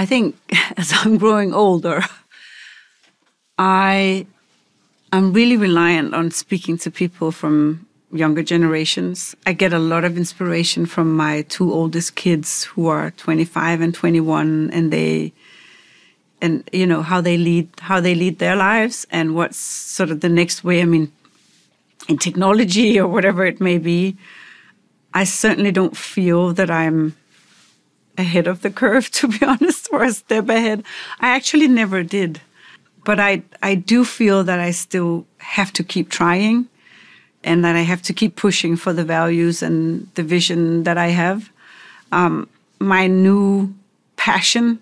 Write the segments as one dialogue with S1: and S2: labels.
S1: I think as I'm growing older, I'm really reliant on speaking to people from younger generations. I get a lot of inspiration from my two oldest kids who are 25 and 21, and you know how they lead their lives and what's sort of the next way. I mean, in technology or whatever it may be, I certainly don't feel that I'm ahead of the curve, to be honest, or a step ahead. I actually never did. But I do feel that I still have to keep trying and that I have to keep pushing for the values and the vision that I have. My new passion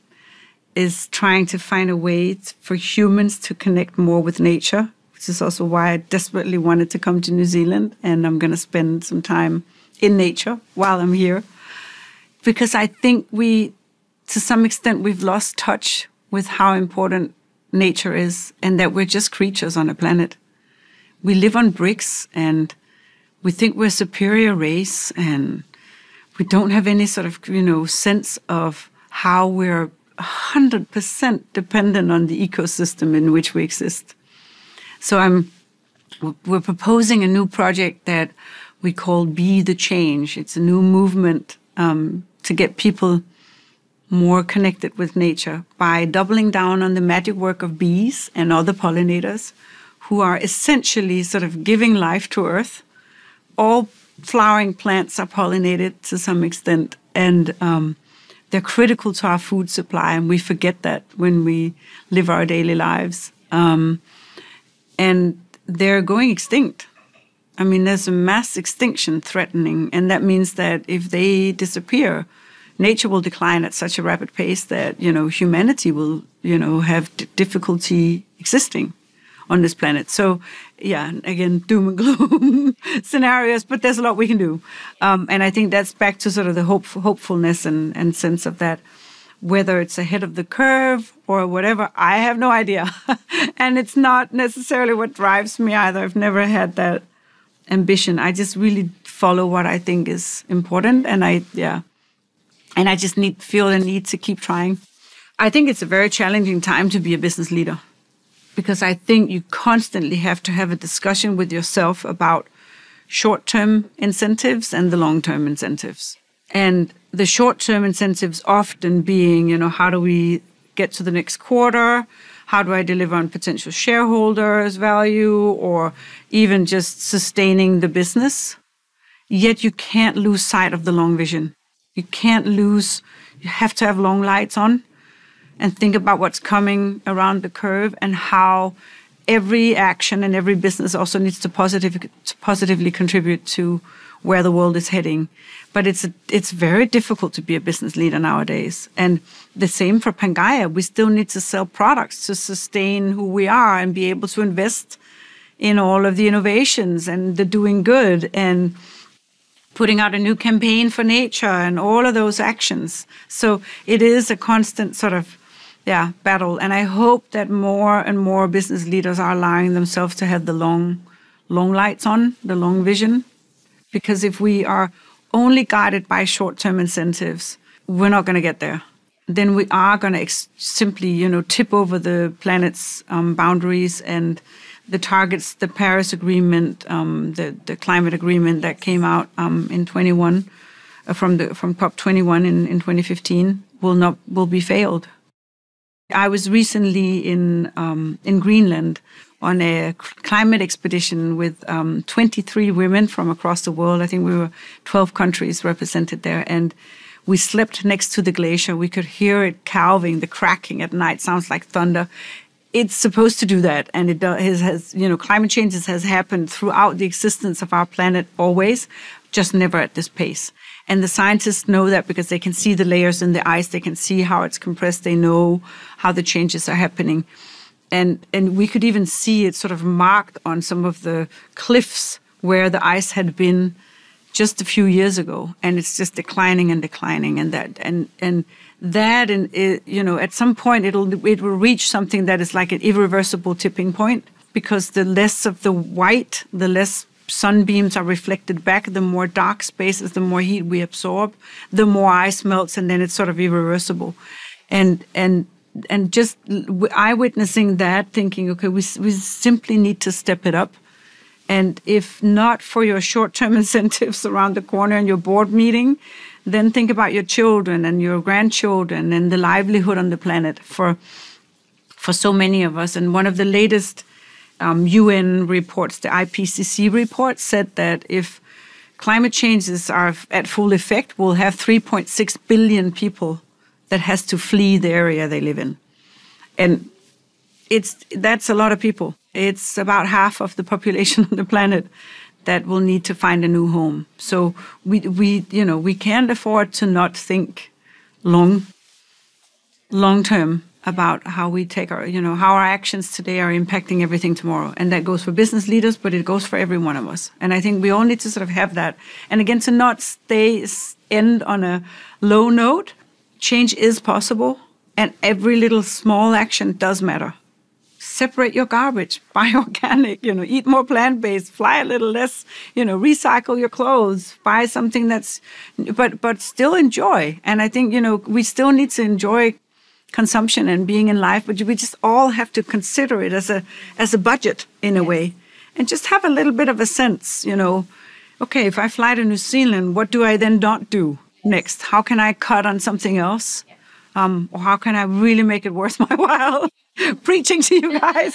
S1: is trying to find a way for humans to connect more with nature, which is also why I desperately wanted to come to New Zealand. And I'm going to spend some time in nature while I'm here. Because I think to some extent, we've lost touch with how important nature is and that we're just creatures on a planet. We live on bricks and we think we're a superior race and we don't have any sort of, sense of how we're 100% dependent on the ecosystem in which we exist. So we're proposing a new project that we call Be the Change. It's a new movement to get people more connected with nature by doubling down on the magic work of bees and other pollinators who are essentially sort of giving life to Earth. All flowering plants are pollinated to some extent, and they're critical to our food supply, and we forget that when we live our daily lives. And they're going extinct. I mean, there's a mass extinction threatening, and that means that if they disappear, nature will decline at such a rapid pace that, humanity will, have difficulty existing on this planet. So, yeah, again, doom and gloom scenarios, but there's a lot we can do. And I think that's back to sort of the hopefulness and sense of that. Whether it's ahead of the curve or whatever, I have no idea. And it's not necessarily what drives me either. I've never had that ambition. I just really follow what I think is important, and I just feel the need to keep trying. I think it's a very challenging time to be a business leader because I think you constantly have to have a discussion with yourself about short-term incentives and the long-term incentives. And the short-term incentives often being, how do we get to the next quarter? How do I deliver on potential shareholders' value or even just sustaining the business? Yet you can't lose sight of the long vision. You have to have long lights on and think about what's coming around the curve and how every action and every business also needs to positively contribute to where the world is heading. But it's very difficult to be a business leader nowadays. And the same for Pangaea. We still need to sell products to sustain who we are and be able to invest in all of the innovations and the doing good and putting out a new campaign for nature and all of those actions. So it is a constant sort of, battle. And I hope that more and more business leaders are allowing themselves to have the long lights on, the long vision. Because if we are only guided by short-term incentives, we're not going to get there. Then we are going to simply, tip over the planet's boundaries and the targets, the Paris Agreement, the climate agreement that came out in 21 from COP21 in 2015 will be failed. I was recently in Greenland on a climate expedition with 23 women from across the world. I think we were 12 countries represented there. And we slept next to the glacier. We could hear it calving, the cracking at night. Sounds like thunder. It's supposed to do that. And it has climate changes has happened throughout the existence of our planet always, just never at this pace. And the scientists know that because they can see the layers in the ice. They can see how it's compressed. They know how the changes are happening. And we could even see it sort of marked on some of the cliffs where the ice had been just a few years ago, and it's just declining and declining, and at some point it will reach something that is like an irreversible tipping point, because the less of the white, the less sunbeams are reflected back, the more dark spaces, the more heat we absorb, the more ice melts, and then it's sort of irreversible. And just eyewitnessing that, thinking, okay, we simply need to step it up. And if not for your short-term incentives around the corner in your board meeting, then think about your children and your grandchildren and the livelihood on the planet for so many of us. And one of the latest UN reports, the IPCC report, said that if climate changes are at full effect, we'll have 3.6 billion people that has to flee the area they live in. And that's a lot of people. It's about half of the population on the planet that will need to find a new home. So we can't afford to not think long term about how we take how our actions today are impacting everything tomorrow. And that goes for business leaders, but it goes for every one of us. And I think we all need to sort of have that. And again, to not end on a low note. Change is possible, and every little small action does matter. Separate your garbage, buy organic, eat more plant-based, fly a little less, recycle your clothes, buy something but still enjoy. And I think, we still need to enjoy consumption and being in life, but we just all have to consider it as a budget in a way, and just have a little bit of a sense, okay, if I fly to New Zealand, what do I then not do next? How can I cut on something else? Or how can I really make it worth my while preaching to you guys?